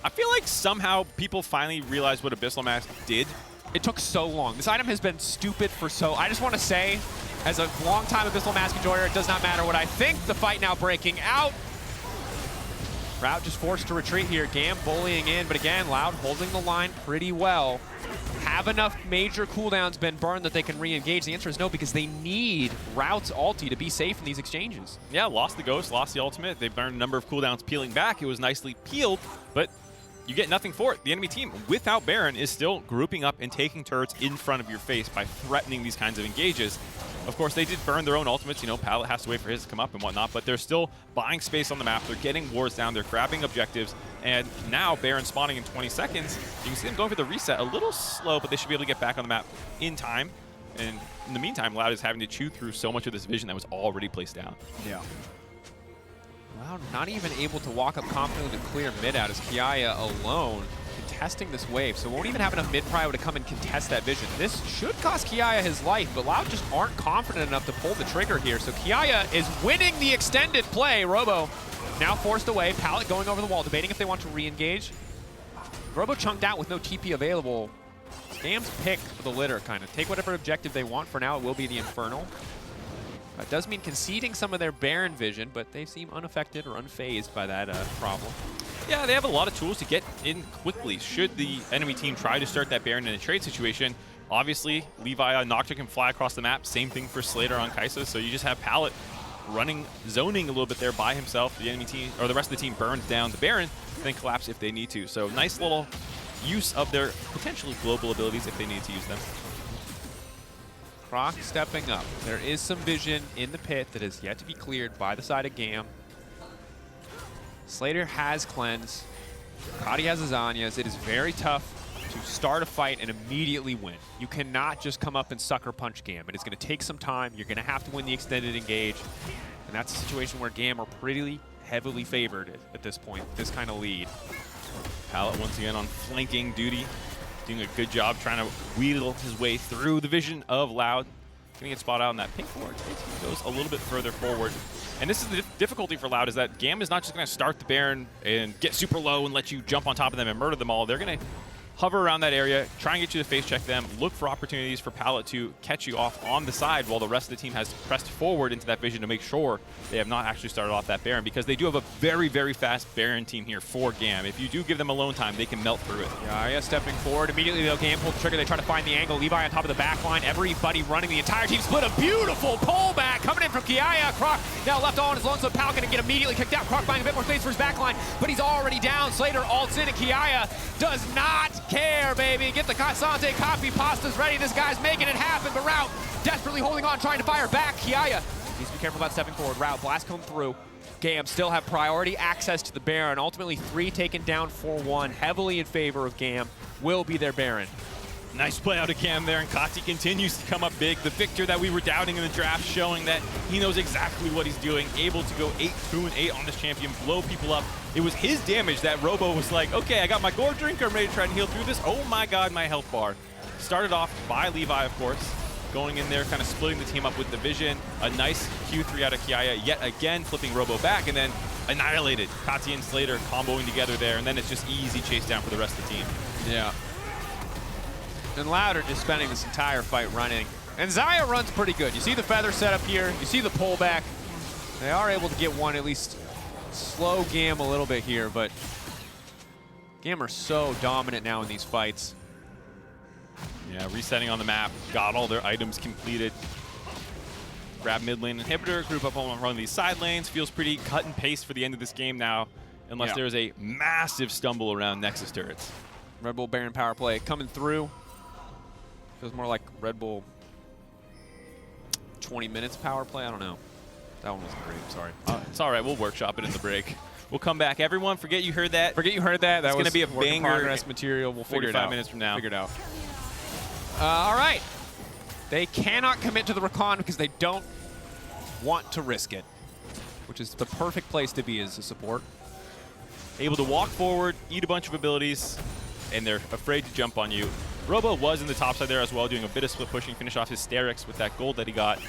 [SPEAKER 2] I feel like somehow people finally realized what Abyssal Mask did.
[SPEAKER 1] It took so long. This item has been stupid for so... I just want to say, as a long-time Abyssal Mask enjoyer, it does not matter what I think. The fight now breaking out. Route just forced to retreat here. GAM bullying in, but again, Loud holding the line pretty well. Have enough major cooldowns been burned that they can re-engage? The answer is no, because they need Route's ulti to be safe in these exchanges.
[SPEAKER 2] Yeah, lost the Ghost, lost the ultimate. They burned a number of cooldowns peeling back. It was nicely peeled, but you get nothing for it. The enemy team, without Baron, is still grouping up and taking turrets in front of your face by threatening these kinds of engages. Of course, they did burn their own ultimates. You know, Pallet has to wait for his to come up and whatnot, but they're still buying space on the map. They're getting wards down. They're grabbing objectives. And now Baron spawning in 20 seconds. You can see them going for the reset. A little slow, but they should be able to get back on the map in time. And in the meantime, Loud is having to chew through so much of this vision that was already placed down.
[SPEAKER 1] Yeah. Loud not even able to walk up confidently to clear mid out as Kiaya alone contesting this wave, so won't even have enough mid prio to come and contest that vision. This should cost Kiaya his life, but Loud just aren't confident enough to pull the trigger here, so Kiaya is winning the extended play. Robo now forced away, Pallet going over the wall, debating if they want to re-engage. Robo chunked out with no TP available. GAM's pick of the litter, kind of. Take whatever objective they want. For now, it will be the Infernal. It does mean conceding some of their Baron vision, but they seem unaffected or unfazed by that problem.
[SPEAKER 2] Yeah, they have a lot of tools to get in quickly should the enemy team try to start that Baron in a trade situation. Obviously, Levi on Nocturne can fly across the map. Same thing for Slater on Kaisa, so you just have Pallet running, zoning a little bit there by himself. The enemy team, or the rest of the team, burns down the Baron, then collapse if they need to. So nice little use of their potentially global abilities if they need to use them.
[SPEAKER 1] Croc stepping up. There is some vision in the pit that is yet to be cleared by the side of GAM. Slater has Cleanse. Kadi has Azanias. It is very tough to start a fight and immediately win. You cannot just come up and sucker punch GAM. It is going to take some time. You're going to have to win the extended engage. And that's a situation where GAM are pretty heavily favored at this point, this kind of lead.
[SPEAKER 2] Pallet once again on flanking duty. Doing a good job trying to wheedle his way through the vision of Loud. Getting it spot out on that pink ward. Goes a little bit further forward. And this is the difficulty for Loud, is that GAM is not just going to start the Baron and get super low and let you jump on top of them and murder them all. They're going to hover around that area, try and get you to face check them, look for opportunities for Pallet to catch you off on the side while the rest of the team has pressed forward into that vision to make sure they have not actually started off that Baron, because they do have a very, very fast Baron team here for GAM. If you do give them alone time, they can melt through it.
[SPEAKER 1] Yeah, stepping forward. Immediately, they'll GAM pull the trigger. They try to find the angle. Levi on top of the back line. Everybody running. The entire team split. A beautiful pullback coming in from Kiaya. Croc now left all on his own, so Pallet gonna get immediately kicked out. Croc buying a bit more space for his back line, but he's already down. Slater ults in, and Kiaya does not care, baby. Get the Casante coffee pastas ready. This guy's making it happen, but Route desperately holding on, trying to fire back. Kiaya needs to be careful about stepping forward. Route, blast coming through. GAM still have priority access to the Baron. Ultimately, 3 taken down 4-1, heavily in favor of GAM. Will be their Baron.
[SPEAKER 2] Nice play out of GAM there, and Kati continues to come up big. The Victor that we were doubting in the draft, showing that he knows exactly what he's doing, able to go 8-2-8 on this champion, blow people up. It was his damage that Robo was like, okay, I got my gourd drink, I'm ready to try and heal through this. Oh my god, my health bar. Started off by Levi, of course, going in there, kind of splitting the team up with the vision. A nice Q3 out of Kiaya, yet again flipping Robo back, and then annihilated. Katya and Slater comboing together there, and then it's just easy chase down for the rest of the team.
[SPEAKER 1] Yeah. And Loud are just spending this entire fight running. And Xayah runs pretty good. You see the feather setup here. You see the pullback. They are able to get one, at least slow GAM a little bit here, but GAM are so dominant now in these fights.
[SPEAKER 2] Yeah, resetting on the map. Got all their items completed. Grab mid lane inhibitor, group up on one of these side lanes. Feels pretty cut and paste for the end of this game now, unless there's a massive stumble around Nexus turrets.
[SPEAKER 1] Red Bull Baron power play coming through. Feels more like Red Bull 20 minutes power play. I don't know. That one wasn't great. I'm sorry.
[SPEAKER 2] It's all right. We'll workshop it in the break. We'll come back. Everyone, forget you heard that.
[SPEAKER 1] Forget you heard that. That
[SPEAKER 2] was going to be a
[SPEAKER 1] work in
[SPEAKER 2] banger.
[SPEAKER 1] progress material. We'll figure it out.
[SPEAKER 2] 45 minutes from now.
[SPEAKER 1] Figure it out. All right. They cannot commit to the recon because they don't want to risk it, which is the perfect place to be as a support.
[SPEAKER 2] Able to walk forward, eat a bunch of abilities, and they're afraid to jump on you. Robo was in the top side there as well, doing a bit of split pushing, finish off Hysterics with that gold that he got.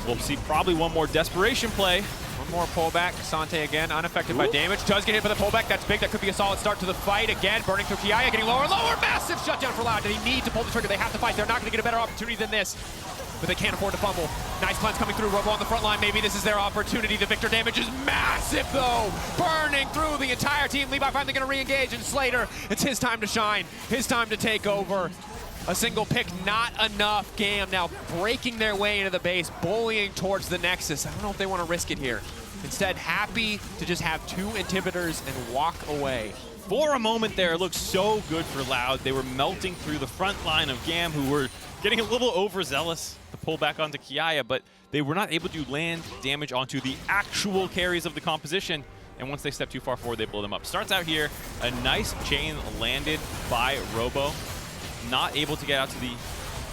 [SPEAKER 2] We'll see probably one more desperation play.
[SPEAKER 1] One more pullback. Sante again, unaffected by damage. Does get hit by the pullback. That's big. That could be a solid start to the fight. Again, burning through Kiaya, getting lower and lower. Massive shutdown for Loud. They need to pull the trigger. They have to fight. They're not going to get a better opportunity than this. But they can't afford to fumble. Nice cleanse coming through. Robo on the front line. Maybe this is their opportunity. The Victor damage is massive, though. Burning through the entire team. Levi finally going to re-engage. And Slater, it's his time to shine. His time to take over. A single pick, not enough. GAM now breaking their way into the base, bullying towards the Nexus. I don't know if they want to risk it here. Instead, happy to just have two inhibitors and walk away.
[SPEAKER 2] For a moment there, it looked so good for Loud. They were melting through the front line of GAM, who were getting a little overzealous to pull back onto Kiaya, but they were not able to land damage onto the actual carries of the composition. And once they step too far forward, they blow them up. Starts out here, a nice chain landed by Robo. Not able to get out to the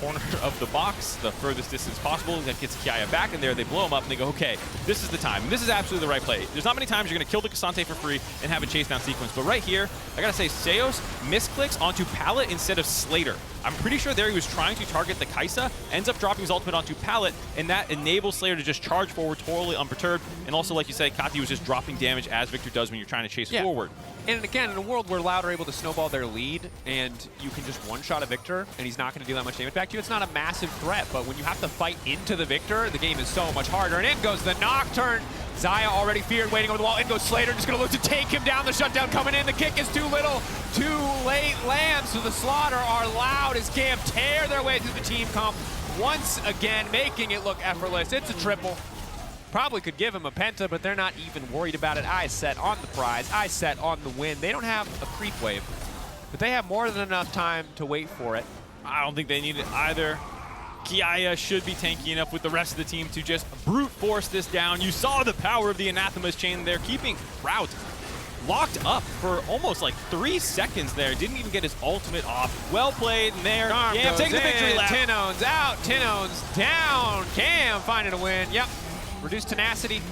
[SPEAKER 2] corner of the box, the furthest distance possible. That gets Kiaya back in there. They blow him up and they go, okay, this is the time. And this is absolutely the right play. There's not many times you're going to kill the Cassante for free and have a chase down sequence. But right here, I got to say, Seos misclicks onto Pallet instead of Slater. I'm pretty sure there he was trying to target the Kaisa, ends up dropping his ultimate onto Pallet, and that enables Slater to just charge forward totally unperturbed. And also, like you said, Kati was just dropping damage as Victor does when you're trying to chase forward.
[SPEAKER 1] And again, in a world where Loud are able to snowball their lead and you can just one-shot a Victor and he's not going to do that much damage back to you, it's not a massive threat. But when you have to fight into the Victor, the game is so much harder. And in goes the Nocturne. Xayah already feared, waiting over the wall. In goes Slater, just going to look to take him down. The shutdown coming in. The kick is too little, too late. Lambs to the slaughter are Loud as GAM tear their way through the team comp once again, making it look effortless. It's a triple. Probably could give him a penta, but they're not even worried about it. Eyes set on the prize, eyes set on the win. They don't have a creep wave, but they have more than enough time to wait for it.
[SPEAKER 2] I don't think they need it either. Kiaya should be tanky enough with the rest of the team to just brute force this down. You saw the power of the Anathema's chain there, keeping Route locked up for almost like 3 seconds there. Didn't even get his ultimate off. Well played in there. GAM taking the victory lap.
[SPEAKER 1] Tinone's out, Tinone's down. GAM finding a win. Yep. Reduced tenacity,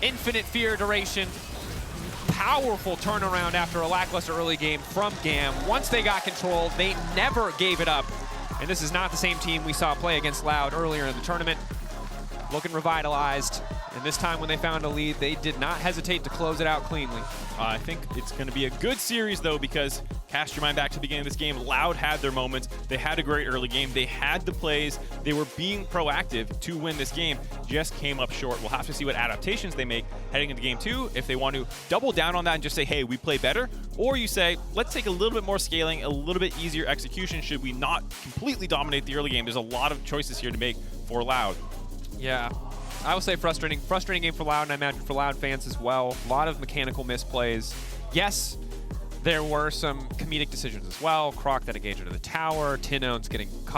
[SPEAKER 1] infinite fear duration, powerful turnaround after a lackluster early game from GAM. Once they got control, they never gave it up. And this is not the same team we saw play against Loud earlier in the tournament. Looking revitalized. And this time when they found a lead, they did not hesitate to close it out cleanly.
[SPEAKER 2] I think it's going to be a good series, though, because cast your mind back to the beginning of this game. Loud had their moments. They had a great early game. They had the plays. They were being proactive to win this game. Just came up short. We'll have to see what adaptations they make heading into game 2. If they want to double down on that and just say, hey, we play better. Or you say, let's take a little bit more scaling, a little bit easier execution should we not completely dominate the early game. There's a lot of choices here to make for Loud.
[SPEAKER 1] Yeah. I will say frustrating game for Loud, and I imagine for Loud fans as well. A lot of mechanical misplays. Yes, there were some comedic decisions as well. Croc that engaged into the tower. Tinone's getting caught.